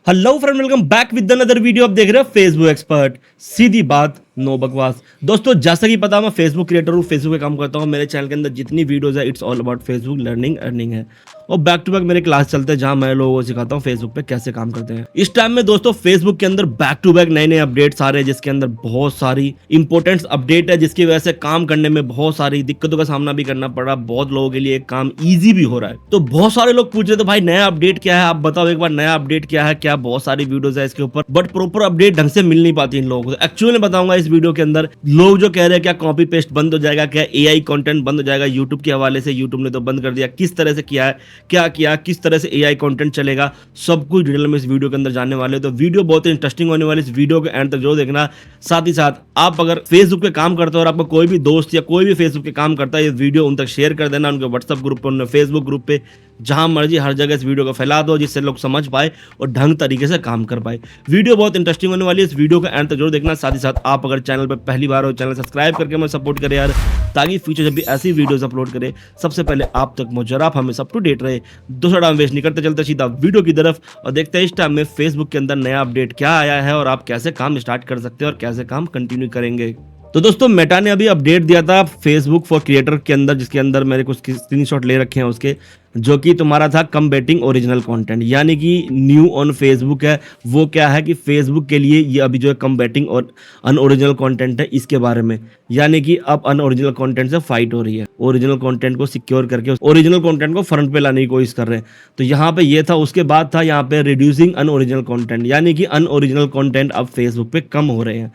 Hello friend, welcome back with another video. आप देख रहे हो फेसबुक एक्सपर्ट, सीधी बात नो बकवास। दोस्तों, जैसा कि पता, मैं फेसबुक क्रिएटर हूँ, फेसबुक पे काम करता हूँ। मेरे चैनल के अंदर जितनी वीडियोस है it's all about Facebook learning earning है। और बैक टू बैक मेरे क्लास चलते हैं जहां मैं लोगों को सिखाता हूँ फेसबुक पे कैसे काम करते हैं। इस टाइम में दोस्तों फेसबुक के अंदर बैक टू बैक नए नए अपडेट्स आ रहे हैं, जिसके अंदर बहुत सारी इंपॉर्टेंट अपडेट है, जिसकी वजह से काम करने में बहुत सारी दिक्कतों का सामना भी करना पड़ रहा है। बहुत लोगों के लिए काम ईजी भी हो रहा है। तो बहुत सारे लोग पूछ रहे थे, भाई नया अपडेट क्या है, आप बताओ एक बार नया अपडेट क्या है। क्या बहुत सारी वीडियोस है इसके ऊपर, बट प्रॉपर अपडेट ढंग से मिल नहीं पाती इन लोगों को। एक्चुअली बताऊंगा इस वीडियो के अंदर। लोग जो कह रहे हैं क्या कॉपी पेस्ट बंद हो जाएगा, क्या एआई कंटेंट बंद हो जाएगा यूट्यूब के हवाले से, यूट्यूब ने तो बंद कर दिया, किस तरह से किया है, क्या किया, किस तरह से एआई कंटेंट चलेगा, सब कुछ डिटेल में इस वीडियो के अंदर जानने वाले हो। तो वीडियो बहुत इंटरेस्टिंग होने वाली, इस वीडियो के एंड तक जरूर देखना। साथ ही साथ आप अगर फेसबुक पे काम करते हो और आपका कोई भी दोस्त या कोई भी फेसबुक पे काम करता है, ये वीडियो उन तक शेयर कर देना, उनके व्हाट्सएप ग्रुप पर, उनके फेसबुक ग्रुप पे, जहां मर्जी हर जगह इस वीडियो को फैला दो, जिससे लोग समझ पाए और ढंग तरीके से काम कर पाए। वीडियो बहुत इंटरेस्टिंग होने वाली है, इस वीडियो का एंड तक जरूर देखना। साथ ही साथ आप अगर चैनल पर पहली बार हो, चैनल सब्सक्राइब करके हमें सपोर्ट करें यार, ताकि फ्यूचर जब भी ऐसी वीडियोस अपलोड करें सबसे पहले आप तक पहुंचे और आप हमें अप टू डेट रहे। दूसरा टाइम वेस्ट नहीं करते, चलते सीधा वीडियो की तरफ और देखते हैं इस टाइम में फेसबुक के अंदर नया अपडेट क्या आया है और आप कैसे काम स्टार्ट कर सकते हैं और कैसे काम कंटिन्यू करेंगे। तो दोस्तों, मेटा ने अभी अपडेट दिया था फेसबुक फॉर क्रिएटर के अंदर, जिसके अंदर मेरे कुछ स्क्रीनशॉट ले रखे हैं उसके, जो कि तुम्हारा था कम्बेटिंग ओरिजिनल कंटेंट, यानी कि न्यू ऑन फेसबुक है। वो क्या है कि फेसबुक के लिए ये अभी जो है कम्बेटिंग और अनओरिजिनल कंटेंट है, इसके बारे में। यानी कि अब अनओरिजिनल कंटेंट से फाइट हो रही है, ओरिजिनल कंटेंट को सिक्योर करके ओरिजिनल कंटेंट को फ्रंट पे लाने की कोशिश कर रहे हैं। तो यहाँ पे ये था, उसके बाद था यहाँ पे रिड्यूसिंग अनओरिजिनल कंटेंट, यानी कि अनओरिजिनल कंटेंट अब फेसबुक पे कम हो रहे हैं।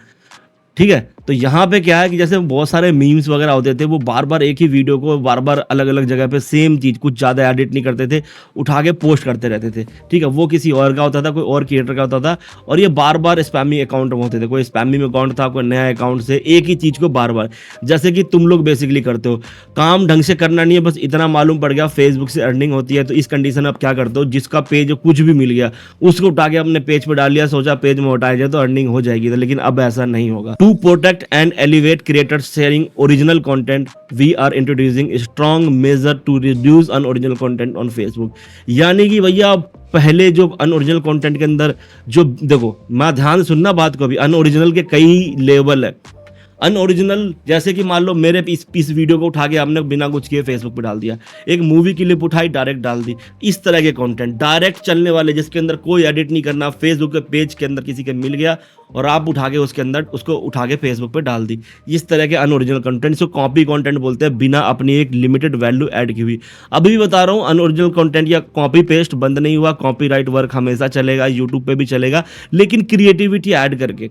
ठीक है, तो यहाँ पे क्या है कि जैसे बहुत सारे मीम्स वगैरह होते थे, वो बार बार एक ही वीडियो को बार बार अलग अलग जगह पे सेम चीज़, कुछ ज़्यादा एडिट नहीं करते थे, उठा के पोस्ट करते रहते थे। ठीक है, वो किसी और का होता था, कोई और क्रिएटर का होता था, और ये बार बार स्पैमी अकाउंट में होते थे। कोई स्पैमी अकाउंट था, कोई नया अकाउंट से एक ही चीज़ को बार बार, जैसे कि तुम लोग बेसिकली करते हो, काम ढंग से करना नहीं है, बस इतना मालूम पड़ गया फेसबुक से अर्निंग होती है। तो इस कंडीशन में आप क्या करते हो, जिसका पेज कुछ भी मिल गया उसको उठा के अपने पेज पर डाल लिया, सोचा पेज में उठाया जाए तो अर्निंग हो जाएगी। लेकिन अब ऐसा नहीं होगा। To protect and elevate creators sharing original content, we are introducing a strong measure to reduce unoriginal content on Facebook। यानी कि भैया पहले जो अनओरिजिनल कंटेंट के अंदर जो, देखो मैं ध्यान से सुनना बात को, भी अनओरिजिनल के कई लेवल है। अनओरिजिनल जैसे कि मान लो मेरे इस वीडियो को उठा के आपने बिना कुछ किए फेसबुक पे डाल दिया, एक मूवी की क्लिप उठाई डायरेक्ट डाल दी, इस तरह के कंटेंट डायरेक्ट चलने वाले, जिसके अंदर कोई एडिट नहीं करना, फेसबुक के पेज के अंदर किसी के मिल गया और आप उठा के उसके अंदर उसको उठा के फेसबुक पे डाल दी, इस तरह के अनओरिजिनल कंटेंट को कॉपी कंटेंट बोलते हैं, बिना अपनी एक लिमिटेड वैल्यू ऐड की हुई। अभी भी बता रहा हूँ, अनओरिजिनल कंटेंट या कॉपी पेस्ट बंद नहीं हुआ, कॉपीराइट वर्क हमेशा चलेगा, यूट्यूब पे भी चलेगा, लेकिन क्रिएटिविटी ऐड करके।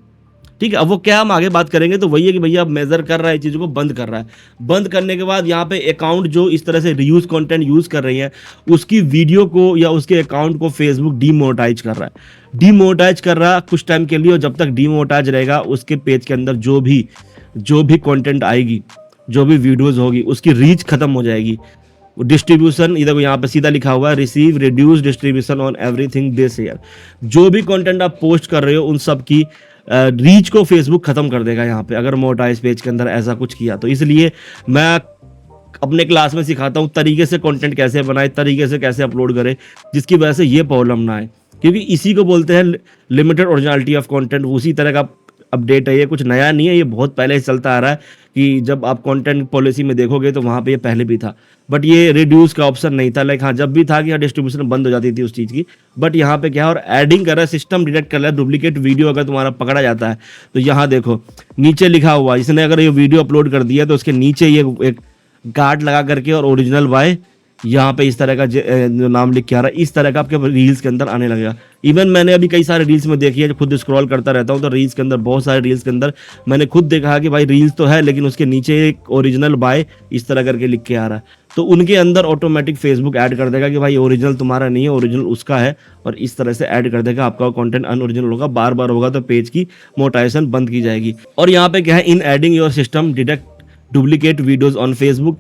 ठीक है, अब वो क्या हम आगे बात करेंगे। तो वही है कि भैया मेजर कर रहा है, चीज़ों को बंद कर रहा है। बंद करने के बाद यहाँ पे अकाउंट जो इस तरह से रीयूज कंटेंट यूज़ कर रही है, उसकी वीडियो को या उसके अकाउंट को फेसबुक डीमोनेटाइज कर रहा है। डीमोनेटाइज कर रहा है कुछ टाइम के लिए, और जब तक डीमोनेटाइज रहेगा उसके पेज के अंदर जो भी कंटेंट आएगी, जो भी वीडियोज़ होगी, उसकी रीच खत्म हो जाएगी। डिस्ट्रीब्यूशन इधर यहाँ पे सीधा लिखा हुआ है, receive reduce distribution on everything this share. जो भी कंटेंट आप पोस्ट कर रहे हो उन सब की रीच को फेसबुक खत्म कर देगा यहाँ पे, अगर मोनेटाइज पेज के अंदर ऐसा कुछ किया तो। इसलिए मैं अपने क्लास में सिखाता हूँ तरीके से कंटेंट कैसे बनाए, तरीके से कैसे अपलोड करें, जिसकी वजह से ये प्रॉब्लम ना आए, क्योंकि इसी को बोलते हैं लिमिटेड ओरिजिनलिटी ऑफ कंटेंट। उसी तरह का अपडेट है, ये कुछ नया नहीं है, ये बहुत पहले से चलता आ रहा है। कि जब आप कंटेंट पॉलिसी में देखोगे तो वहाँ पे ये पहले भी था, बट ये रिड्यूस का ऑप्शन नहीं था। लाइक हाँ, जब भी था कि हाँ डिस्ट्रीब्यूशन बंद हो जाती थी उस चीज़ की, बट यहाँ पे क्या है, और एडिंग कर रहा है, सिस्टम डिटेक्ट कर रहा है। डुप्लीकेट वीडियो अगर तुम्हारा पकड़ा जाता है तो यहाँ देखो नीचे लिखा हुआ, इसने अगर ये वीडियो अपलोड कर दिया तो उसके नीचे ये एक गार्ड लगा करके और ओरिजिनल बाय यहाँ पे इस तरह का जो नाम लिख के आ रहा है, इस तरह का आपके रील्स के अंदर आने लगेगा। इवन मैंने अभी कई सारे रील्स में देखी है, जो खुद स्क्रॉल करता रहता हूँ, तो रील्स के अंदर बहुत सारे रील्स के अंदर मैंने खुद देखा कि भाई रील्स तो है, लेकिन उसके नीचे एक ओरिजिनल बाय इस तरह करके लिख के आ रहा है। तो उनके अंदर ऑटोमेटिक फेसबुक ऐड कर देगा कि भाई ओरिजिनल तुम्हारा नहीं है, ओरिजिनल उसका है, और इस तरह से ऐड कर देगा। आपका कंटेंट अनओरिजिनल होगा, बार बार होगा तो पेज की मोनेटाइजेशन बंद की जाएगी। और यहाँ पे क्या है, in adding your system detect duplicate videos on Facebook,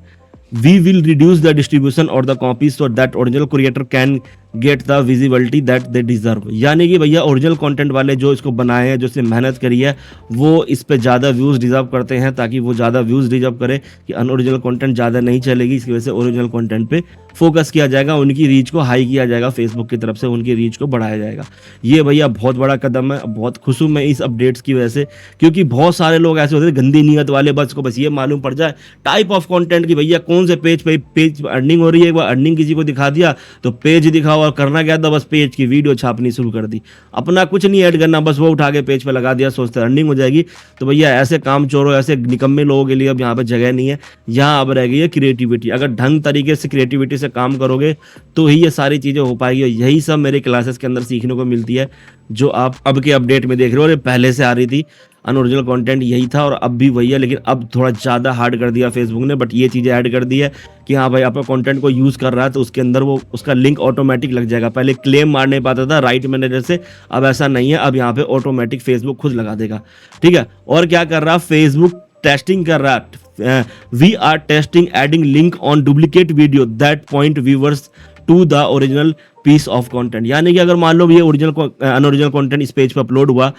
we will reduce the distribution or the copies so that original creator can get the visibility that they deserve. यानी कि भैया ओरिजिनल कंटेंट वाले जो इसको बनाए हैं, जो इसने मेहनत करी है, वो इस पे ज़्यादा व्यूज़ डिजर्व करते हैं, ताकि वो ज़्यादा व्यूज़ डिजर्व करे कि अनओरिजिनल कंटेंट ज़्यादा नहीं चलेगी। इसकी वजह से ओरिजिनल कंटेंट पे फोकस किया जाएगा, उनकी रीच को हाई किया जाएगा, फेसबुक की तरफ से उनकी रीच को बढ़ाया जाएगा। ये भैया बहुत बड़ा कदम है। बहुत खुश हूँ मैं इस अपडेट्स की वजह से, क्योंकि बहुत सारे लोग ऐसे होते हैं गंदी नीयत वाले, बस को बस ये मालूम पड़ जाए टाइप ऑफ कंटेंट की भैया कौन से पेज पे पेज अर्निंग हो रही है, एक बार अर्निंग किसी को दिखा दिया तो पेज दिखाओ, और करना क्या था, बस पेज की वीडियो छापनी शुरू कर दी, अपना कुछ नहीं ऐड करना, बस वो उठा के पेज पे लगा दिया, सोचते अर्निंग हो जाएगी। तो भैया ऐसे काम चोरों, ऐसे निकम्मे लोगों के लिए अब यहाँ पे जगह नहीं है। यहाँ अब रह गई है क्रिएटिविटी। अगर ढंग तरीके से क्रिएटिविटी से काम करोगे तो ही ये सारी चीज़ें हो पाएगी। और यही सब मेरे क्लासेस के अंदर सीखने को मिलती है, जो आप अब के अपडेट में देख रहे हो। और ये पहले से आ रही थी, अनओरिजिनल कंटेंट यही था और अब भी वही है, लेकिन अब थोड़ा ज़्यादा हार्ड कर दिया फेसबुक ने। बट ये चीज़ें ऐड कर दी है कि हाँ भाई, आपका कंटेंट को यूज़ कर रहा है तो उसके अंदर वो उसका लिंक ऑटोमेटिक लग जाएगा। पहले क्लेम मारने पाता था राइट मैनेजर से, अब ऐसा नहीं है, अब यहाँ पे ऑटोमेटिक फेसबुक खुद लगा देगा। ठीक है, और क्या कर रहा है फेसबुक, टेस्टिंग कर रहा है। We are testing adding link on duplicate video that point viewers to the original piece of content. यानी कि अगर मान लो ये ओरिजिनल अनओरिजिनल कंटेंट इस पेज पर अपलोड हुआ,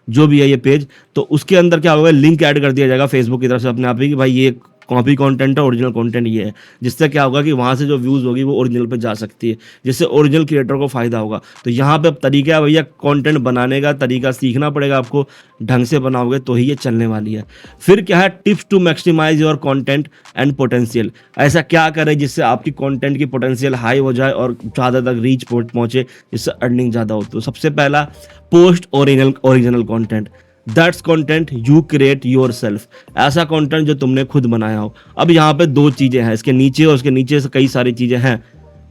जो भी है ये पेज, तो उसके अंदर क्या होगा, लिंक ऐड कर दिया जाएगा फेसबुक की तरफ से अपने आप ही कि भाई ये कॉपी कंटेंट है, ओरिजिनल कंटेंट ये है। जिससे क्या होगा कि वहाँ से जो व्यूज़ होगी वो ओरिजिनल पे जा सकती है, जिससे ओरिजिनल क्रिएटर को फ़ायदा होगा। तो यहाँ पे अब तरीका है भैया, कंटेंट बनाने का तरीका सीखना पड़ेगा आपको, ढंग से बनाओगे तो ही ये चलने वाली है। फिर क्या है, tips to maximise your content and potential. ऐसा क्या करें जिससे आपकी कंटेंट की पोटेंशियल हाई हो जाए और ज़्यादा तक रीच पहुँचे, जिससे अर्निंग ज़्यादा हो। तो सबसे पहला, post original content. That's content you create your self. ऐसा कंटेंट जो तुमने खुद बनाया हो। अब यहाँ पे दो चीज़ें हैं, इसके नीचे और उसके नीचे से कई सारी चीज़ें हैं।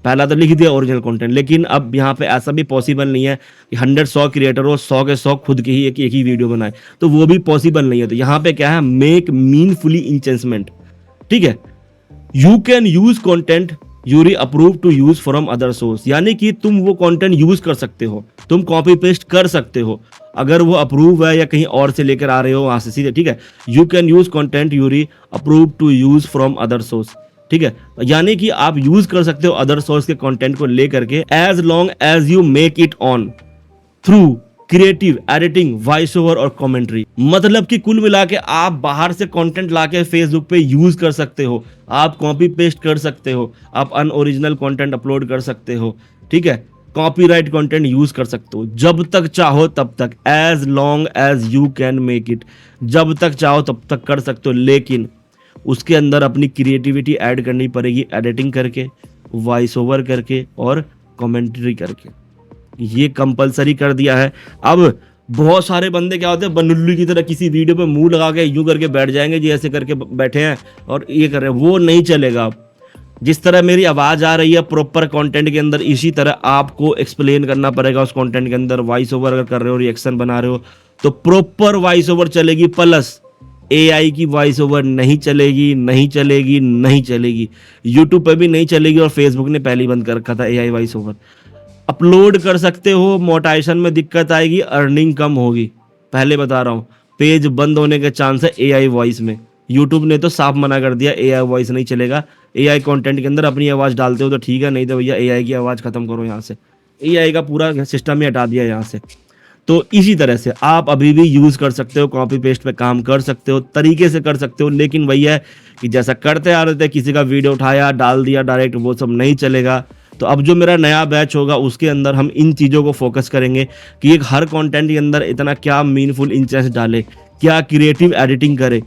पहला तो लिख दिया ओरिजिनल कंटेंट, लेकिन अब यहाँ पे ऐसा भी पॉसिबल नहीं है कि 100 क्रिएटर हो, 100 के 100 खुद की ही एक ही वीडियो बनाए, तो वो भी पॉसिबल नहीं है। तो यहाँ पे क्या है, मेक मीनफुली इंचेंसमेंट। ठीक है, you can use content you're approved to use from other source. यानी कि तुम वो कंटेंट यूज कर सकते हो, तुम कॉपी पेस्ट कर सकते हो, अगर वो अप्रूव है या कहीं और से लेकर आ रहे हो वहां से सीधे। ठीक है, you can use content you're approved to use from other source. ठीक है, यानी कि आप यूज कर सकते हो अदर सोर्स के कंटेंट को लेकर के, as long as you make it on through creative editing, voice over और कमेंट्री। मतलब कि कुल मिला के आप बाहर से कंटेंट लाके फेसबुक पे यूज कर सकते हो, आप कॉपी पेस्ट कर सकते हो, आप अनओरिजिनल कंटेंट अपलोड कर सकते हो। ठीक है, कॉपीराइट कंटेंट यूज कर सकते हो जब तक चाहो तब तक, as long as you can make it. जब तक चाहो तब तक कर सकते हो, लेकिन उसके अंदर अपनी क्रिएटिविटी ऐड करनी पड़ेगी, एडिटिंग करके, वॉइस ओवर करके और कमेंट्री करके। ये कंपलसरी कर दिया है। अब बहुत सारे बंदे क्या होते हैं, बनुल्लू की तरह किसी वीडियो पे मुंह लगा के यूं करके बैठ जाएंगे जी, ऐसे करके बैठे हैं और ये कर रहे हैं, वो नहीं चलेगा। जिस तरह मेरी आवाज़ आ रही है प्रॉपर कंटेंट के अंदर, इसी तरह आपको एक्सप्लेन करना पड़ेगा उस कंटेंट के अंदर। वॉइस ओवर अगर कर रहे हो, रिएक्शन बना रहे हो, तो प्रॉपर वॉइस ओवर चलेगी, प्लस एआई की वॉइस ओवर नहीं चलेगी, नहीं चलेगी, नहीं चलेगी। यूट्यूब पे भी नहीं चलेगी और फेसबुक ने पहले ही बंद कर रखा था एआई वॉइस ओवर। अपलोड कर सकते हो, मोनेटाइजेशन में दिक्कत आएगी, अर्निंग कम होगी, पहले बता रहा हूँ। पेज बंद होने के चांस है एआई वॉइस में। यूट्यूब ने तो साफ मना कर दिया, एआई वॉइस नहीं चलेगा। एआई कंटेंट के अंदर अपनी आवाज़ डालते हो तो ठीक है, नहीं तो भैया एआई की आवाज़ खत्म करो यहाँ से। एआई का पूरा सिस्टम ही हटा दिया यहाँ से। तो इसी तरह से आप अभी भी यूज़ कर सकते हो, कॉपी पेस्ट पे काम कर सकते हो, तरीके से कर सकते हो। लेकिन वही है कि जैसा करते आ रहे थे, किसी का वीडियो उठाया डाल दिया डायरेक्ट, वो सब नहीं चलेगा। तो अब जो मेरा नया बैच होगा उसके अंदर हम इन चीज़ों को फोकस करेंगे कि एक हर कंटेंट के अंदर इतना क्या मीनफुल इंटेंस डाले, क्या क्रिएटिव एडिटिंग करे,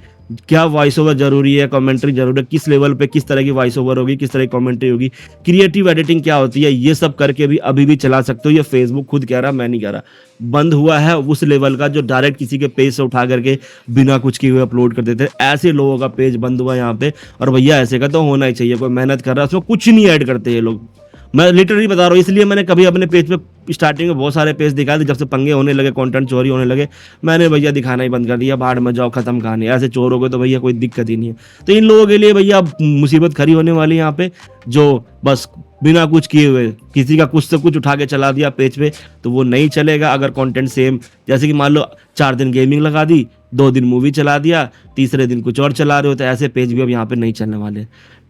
क्या वॉइस ओवर जरूरी है, कमेंट्री जरूरी है, किस लेवल पे किस तरह की वॉइस ओवर होगी, किस तरह की कमेंट्री होगी, क्रिएटिव एडिटिंग क्या होती है, ये सब करके भी अभी भी चला सकते हो। ये फेसबुक खुद कह रहा, मैं नहीं कह रहा। बंद हुआ है उस लेवल का जो डायरेक्ट किसी के पेज से उठा करके बिना कुछ किए हुए अपलोड कर देते, ऐसे लोगों का पेज बंद हुआ यहाँ पे। और भैया ऐसे का तो होना ही चाहिए, कोई मेहनत कर रहा है उसमें कुछ नहीं ऐड करते ये लोग। मैं लिटरली बता रहा हूँ, इसलिए मैंने कभी अपने पेज पे स्टार्टिंग में बहुत सारे पेज दिखाए थे, जब से पंगे होने लगे, कंटेंट चोरी होने लगे, मैंने भैया दिखाना ही बंद कर दिया। बाहर में जाओ, खत्म कहानी। ऐसे चोर हो गए तो भैया कोई दिक्कत ही नहीं है। तो इन लोगों के लिए भैया मुसीबत खड़ी होने वाली है यहाँ पे, जो बस बिना कुछ किए हुए किसी का कुछ से कुछ उठा के चला दिया पेज पे, तो वो नहीं चलेगा। अगर कंटेंट सेम, जैसे कि मान लो 4 दिन गेमिंग लगा दी, 2 दिन मूवी चला दिया, तीसरे दिन कुछ और चला रहे हो, तो ऐसे पेज भी अब यहाँ पे नहीं चलने वाले।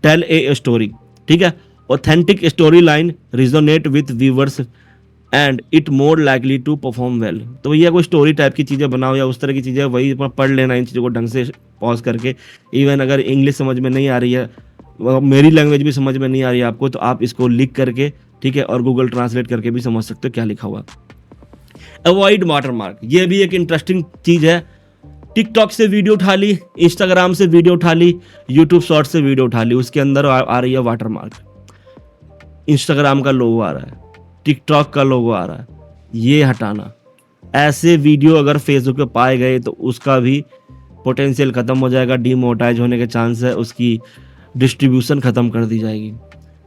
टेल ए स्टोरी, ठीक है। Authentic storyline resonate with viewers and it more likely to perform well. तो भैया कोई स्टोरी टाइप की चीज़ें बनाओ या उस तरह की चीज़ें, वही अपना पढ़ लेना इन चीज़ों को ढंग से पॉज करके। इवन अगर इंग्लिश समझ में नहीं आ रही है, मेरी लैंग्वेज भी समझ में नहीं आ रही है आपको, तो आप इसको लिख करके, ठीक है, और गूगल ट्रांसलेट करके भी समझ सकते हो क्या लिखा हुआ। अवॉइड वाटरमार्क, ये भी एक इंटरेस्टिंग चीज़ है। टिकटॉक से वीडियो उठा ली, इंस्टाग्राम से वीडियो उठा ली, यूट्यूब शॉर्ट से वीडियो उठा ली, उसके अंदर आ रही है वाटरमार्क। इंस्टाग्राम का लोगो आ रहा है, टिकटॉक का लोगो आ रहा है, ये हटाना। ऐसे वीडियो अगर फेसबुक पे पाए गए तो उसका भी पोटेंशियल ख़त्म हो जाएगा, डीमोनेटाइज होने के चांस है, उसकी डिस्ट्रीब्यूशन ख़त्म कर दी जाएगी।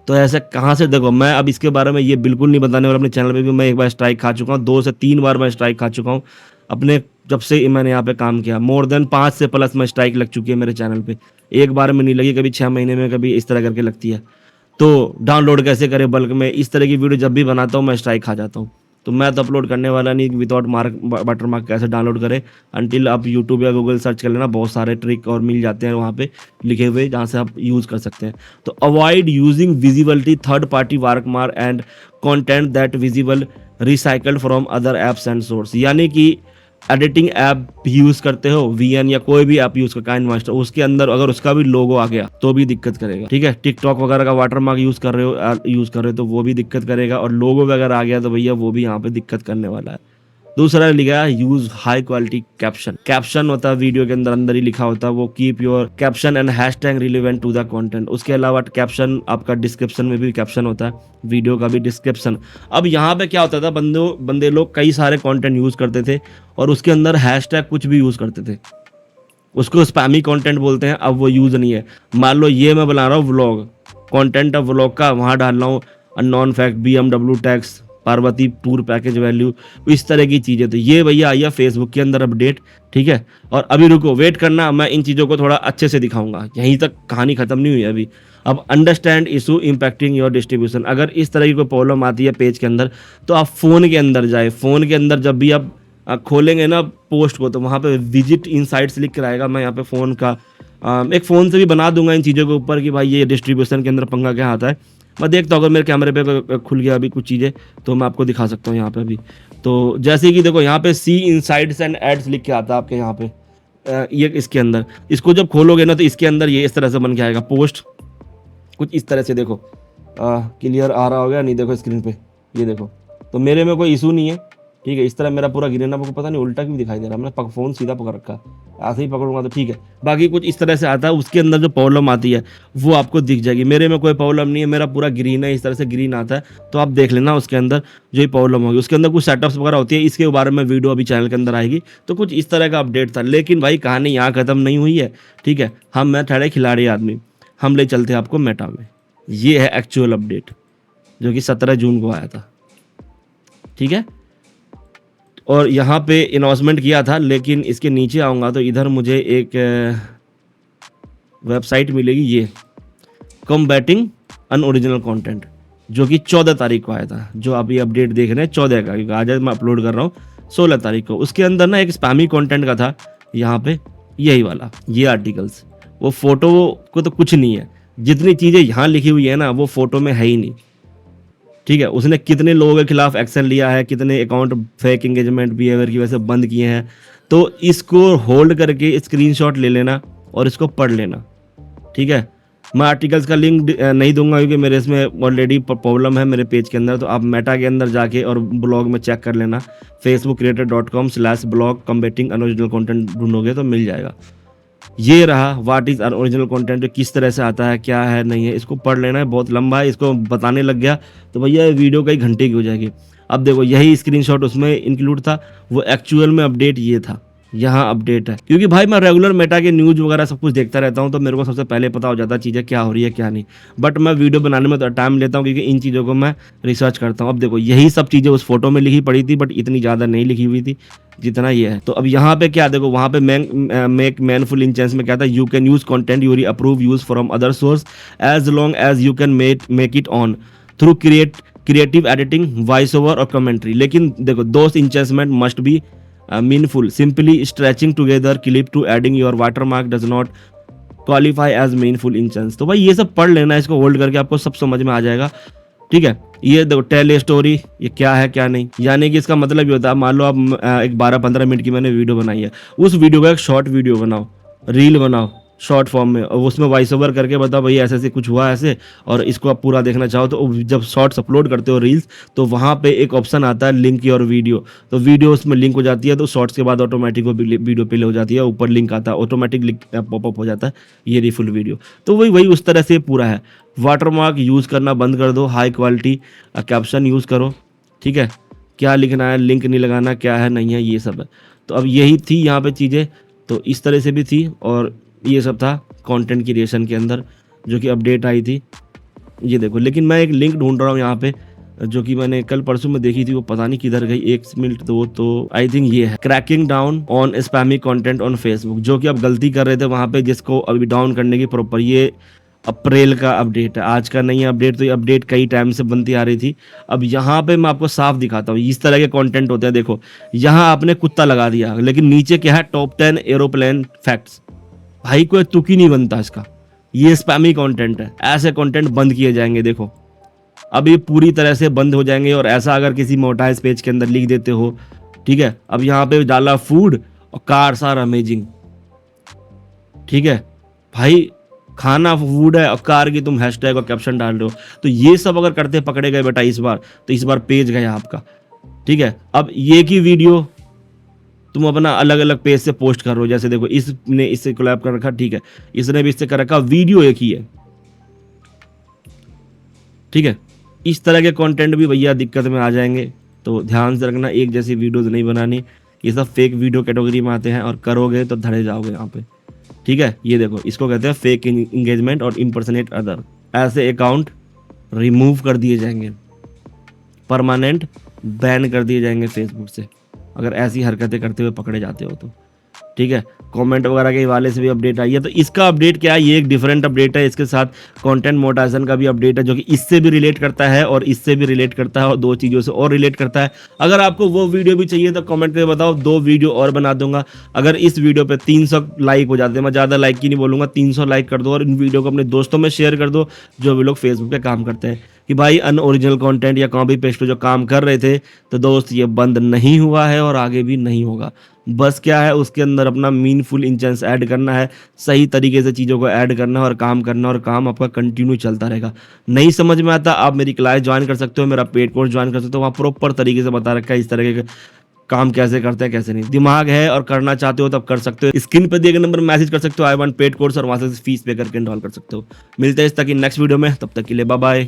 तो ऐसे कहाँ से, देखो मैं अब इसके बारे में ये बिल्कुल नहीं बताने वाला, अपने चैनल पे भी मैं एक बार स्ट्राइक खा चुका हूँ, 2 से 3 बार मैं स्ट्राइक खा चुका हूँ अपने, जब से मैंने यहाँ पे काम किया। मोर देन 5 से प्लस में स्ट्राइक लग चुकी है मेरे चैनल पे, एक बार में नहीं लगी, कभी 6 महीने में, कभी इस तरह करके लगती है। तो डाउनलोड कैसे करें बल्क में, इस तरह की वीडियो जब भी बनाता हूँ मैं स्ट्राइक खा जाता हूँ। तो मैं तो अपलोड करने वाला नहीं विदाउट वाटरमार्क कैसे डाउनलोड करें, अंटिल आप यूट्यूब या गूगल सर्च कर लेना, बहुत सारे ट्रिक और मिल जाते हैं वहाँ पे लिखे हुए जहाँ से आप यूज़ कर सकते हैं। तो avoid using visibility third party watermark and content that visible recycled from other apps and source. यानी कि एडिटिंग ऐप यूज़ करते हो, वीएन या कोई भी ऐप यूज़ कर, काइन मास्टर, उसके अंदर अगर उसका भी लोगो आ गया तो भी दिक्कत करेगा, ठीक है। टिकटॉक वगैरह का वाटरमार्क यूज़ कर रहे हो तो वो भी दिक्कत करेगा, और लोगो वगैरह आ गया तो भैया वो भी यहाँ पे दिक्कत करने वाला है। दूसरा लिखा है use high quality caption. Caption होता है वीडियो के अंदर ही लिखा होता है, वो keep your caption and hashtag relevant to the content. उसके अलावा कैप्शन आपका डिस्क्रिप्शन में भी कैप्शन होता है, वीडियो का भी डिस्क्रिप्शन। अब यहाँ पे क्या होता था, बंदे लोग कई सारे कंटेंट यूज करते थे और उसके अंदर हैशटैग कुछ भी यूज करते थे, उसको स्पैमी कंटेंट बोलते हैं। अब वो यूज नहीं है। मान लो ये मैं बना रहा हूँ व्लॉग, कंटेंट ऑफ व्लॉग का, वहाँ डाल रहा हूँ non fact, BMW tax, Parvati tour package value, इस तरह की चीज़ें। तो ये भैया आई है फेसबुक के अंदर अपडेट, ठीक है। और अभी रुको, वेट करना, मैं इन चीज़ों को थोड़ा अच्छे से दिखाऊंगा, यहीं तक कहानी खत्म नहीं हुई अभी। अब understand issue impacting your distribution. अगर इस तरह की कोई प्रॉब्लम आती है पेज के अंदर, तो आप फ़ोन के अंदर जाए। फ़ोन के अंदर जब भी आप खोलेंगे ना पोस्ट को, तो वहाँ पे विजिट इनसाइट्स लिख कर आएगा। मैं यहाँ पे फ़ोन का एक फ़ोन से भी बना दूंगा इन चीज़ों के ऊपर कि भाई ये डिस्ट्रीब्यूशन के अंदर पंगा क्या आता है। मैं देखता हूँ, अगर मेरे कैमरे पे खुल गया अभी कुछ चीज़ें तो मैं आपको दिखा सकता हूँ यहाँ पे अभी। तो जैसे कि देखो यहाँ पे सी इनसाइट्स एंड एड्स लिख के आता है आपके यहाँ पे, ये इसके अंदर, इसको जब खोलोगे ना तो इसके अंदर ये इस तरह से बन के आएगा पोस्ट, कुछ इस तरह से। देखो क्लियर आ रहा होगा नहीं, देखो स्क्रीन पे, ये देखो। तो मेरे में कोई इशू नहीं है, ठीक है। इस तरह मेरा पूरा गिरना, आपको पता नहीं उल्टा क्यों दिखाई दे रहा है, मैंने फ़ोन सीधा पकड़ रखा, ऐसे ही पकड़ूंगा तो ठीक है। बाकी कुछ इस तरह से आता है, उसके अंदर जो प्रॉब्लम आती है वो आपको दिख जाएगी। मेरे में कोई प्रॉब्लम नहीं है, मेरा पूरा ग्रीन है, इस तरह से ग्रीन आता है। तो आप देख लेना उसके अंदर जो ही प्रॉब्लम होगी। उसके अंदर कुछ सेटअप्स वगैरह होती है, इसके बारे में वीडियो अभी चैनल के अंदर आएगी। तो कुछ इस तरह का अपडेट था, लेकिन भाई कहानी यहाँ ख़त्म नहीं हुई है, ठीक है। मैं ठहरे खिलाड़ी आदमी, हम ले चलते हैं आपको मेटा में। ये है एक्चुअल अपडेट जो कि 17 जून को आया था, ठीक है। और यहाँ पे अनाउंसमेंट किया था, लेकिन इसके नीचे आऊँगा तो इधर मुझे एक वेबसाइट मिलेगी, ये कॉम्बैटिंग अनओरिजिनल कंटेंट, जो कि 14 तारीख को आया था। जो आप ये अपडेट देख रहे हैं 14 का, क्योंकि आज मैं अपलोड कर रहा हूँ 16 तारीख को। उसके अंदर ना एक स्पैमी कंटेंट का था यहाँ पे, यही वाला, ये आर्टिकल्स। वो फोटो को तो कुछ नहीं है, जितनी चीज़ें यहाँ लिखी हुई है ना वो फोटो में है ही नहीं, ठीक है। उसने कितने लोगों के खिलाफ एक्शन लिया है, कितने अकाउंट फेक एंगेजमेंट बिहेवियर की वजह से बंद किए हैं। तो इसको होल्ड करके स्क्रीनशॉट ले लेना और इसको पढ़ लेना, ठीक है। मैं आर्टिकल्स का लिंक नहीं दूंगा क्योंकि मेरे इसमें ऑलरेडी प्रॉब्लम है मेरे पेज के अंदर। तो आप मेटा के अंदर जाके और ब्लॉग में चेक कर लेना, facebookcreator.com/blog कॉम्बैटिंग अनओरिजिनल कंटेंट ढूंढोगे तो मिल जाएगा। ये रहा व्हाट इज़ ओरिजिनल कंटेंट, किस तरह से आता है, क्या है नहीं है, इसको पढ़ लेना है। बहुत लंबा है, इसको बताने लग गया तो भैया वीडियो कई घंटे की हो जाएगी। अब देखो यही स्क्रीनशॉट उसमें इंक्लूड था, वो एक्चुअल में अपडेट ये था, यहाँ अपडेट है। क्योंकि भाई मैं रेगुलर मेटा के न्यूज़ वगैरह सब कुछ देखता रहता हूँ, तो मेरे को सबसे पहले पता हो जाता है चीज़ें क्या हो रही है क्या नहीं। बट मैं वीडियो बनाने में तो टाइम लेता हूँ क्योंकि इन चीज़ों को मैं रिसर्च करता हूँ। अब देखो यही सब चीज़ें उस फोटो में लिखी पड़ी थी, बट इतनी ज़्यादा नहीं लिखी हुई थी जितना ये है। तो अब यहाँ पे क्या, देखो वहाँ पे मेक मैनफुल इंटेंस में क्या था, you can use content you're approve use from other source as long as you can make it on through creative editing, voice over और कमेंट्री। लेकिन देखो दोस्त enhancement must be meaningful, simply stretching together clip to adding your watermark does not qualify as meaningful enhance. तो भाई ये सब पढ़ लेना, इसको होल्ड करके आपको सब समझ में आ जाएगा। ठीक है, ये देखो टेल ए स्टोरी, ये क्या है क्या नहीं, यानी कि इसका मतलब ये होता है, मान लो आप एक 12-15 मिनट की मैंने वीडियो बनाई है, उस वीडियो का एक शॉर्ट वीडियो बनाओ, रील बनाओ शॉर्ट फॉर्म में, और उसमें वॉइस ओवर करके बताओ भाई ऐसे ऐसे कुछ हुआ ऐसे, और इसको आप पूरा देखना चाहो तो जब शॉर्ट्स अपलोड करते हो रील्स, तो वहाँ पे एक ऑप्शन आता है लिंक योर वीडियो, तो वीडियो उसमें लिंक हो जाती है, तो शॉर्ट्स के बाद ऑटोमेटिक वो वीडियो प्ले हो जाती है, ऊपर लिंक आता है, ऑटोमेटिक लिंक पॉपअप हो जाता है, ये रही फुल वीडियो। तो वही वही उस तरह से पूरा है। वाटरमार्क यूज़ करना बंद कर दो, हाई क्वालिटी कैप्शन यूज़ करो। ठीक है, क्या लिखना है, लिंक नहीं लगाना, क्या है नहीं है, ये सब है। तो अब यही थी यहाँ पे चीज़ें, तो इस तरह से भी थी, और ये सब था कंटेंट क्रिएशन के अंदर जो कि अपडेट आई थी, ये देखो। लेकिन मैं एक लिंक ढूंढ रहा हूँ यहाँ पे, जो कि मैंने कल परसों में देखी थी, वो पता नहीं किधर गई, एक मिनट दो, तो आई थिंक ये है, cracking down on spammy content on Facebook, जो कि आप गलती कर रहे थे वहाँ पे, जिसको अभी डाउन करने की प्रॉपर, ये अप्रैल का अपडेट है, आज का नहीं है अपडेट, तो ये अपडेट कई टाइम से बनती आ रही थी। अब यहाँ पे मैं आपको साफ दिखाता हूँ, इस तरह के कंटेंट होते हैं। देखो यहाँ आपने कुत्ता लगा दिया, लेकिन नीचे क्या है, टॉप 10 एरोप्लेन फैक्ट्स। भाई कोई तुक ही नहीं बनता इसका, ये स्पैमी कंटेंट है, ऐसे कंटेंट बंद किए जाएंगे। देखो अब ये पूरी तरह से बंद हो जाएंगे, और ऐसा अगर किसी मोटाइज पेज के अंदर लिख देते हो, ठीक है, अब यहाँ पे डाला फूड और कार्स आर अमेजिंग। ठीक है भाई, खाना फूड है और कार की तुम हैशटैग और कैप्शन डाल रहे हो, तो ये सब अगर करते पकड़े गए बेटा इस बार, तो इस बार पेज गया आपका। ठीक है, अब ये की वीडियो तुम अपना अलग अलग पेज से पोस्ट कर रहे हो, जैसे देखो इसने इससे कोलैब कर रखा, ठीक है, इसने भी इससे कर रखा, वीडियो एक ही है। ठीक है, इस तरह के कंटेंट भी भैया दिक्कत में आ जाएंगे, तो ध्यान से रखना, एक जैसी वीडियोस नहीं बनानी, ये सब फेक वीडियो कैटेगरी में आते हैं, और करोगे तो धड़े जाओगे यहाँ पे। ठीक है, ये देखो इसको कहते हैं फेक इंगेजमेंट और इम्पर्सनेट अदर, ऐसे अकाउंट रिमूव कर दिए जाएंगे, परमानेंट बैन कर दिए जाएंगे फेसबुक से, अगर ऐसी हरकतें करते हुए पकड़े जाते हो तो। ठीक है, कमेंट वगैरह के हवाले से भी अपडेट आई है, तो इसका अपडेट क्या है, ये एक डिफरेंट अपडेट है, इसके साथ कंटेंट मोनेटाइजेशन का भी अपडेट है, जो कि इससे भी रिलेट करता है और इससे भी रिलेट करता है, और दो चीज़ों से और रिलेट करता है। अगर आपको वो वीडियो भी चाहिए तो कमेंट करके बताओ, 2 वीडियो और बना दूंगा। अगर इस वीडियो पे 300 लाइक हो जाते हैं, मैं ज़्यादा लाइक की नहीं बोलूँगा, 300 लाइक कर दो, और इन वीडियो को अपने दोस्तों में शेयर कर दो जो भी लोग फेसबुक पे काम करते हैं, कि भाई अनओरिजिनल कंटेंट या कॉपी पेस्ट जो काम कर रहे थे, तो दोस्त ये बंद नहीं हुआ है और आगे भी नहीं होगा। बस क्या है, उसके अंदर अपना मीनफुल इंटेंस ऐड करना है, सही तरीके से चीज़ों को ऐड करना है और काम करना है, और काम आपका कंटिन्यू चलता रहेगा। नहीं समझ में आता, आप मेरी क्लास ज्वाइन कर सकते हो, मेरा पेड कोर्स ज्वाइन कर सकते हो, वहाँ प्रॉपर तरीके से बता रखा है इस तरह के काम कैसे करते हैं कैसे नहीं। दिमाग है और करना चाहते हो तब कर सकते हो, स्क्रीन पे दिए गए नंबर मैसेज कर सकते हो, आई वांट पेड कोर्स, और वहाँ से फीस पे करके इनरोल कर सकते हो। मिलते हैं इस तक की नेक्स्ट वीडियो में, तब तक के लिए बाय बाय।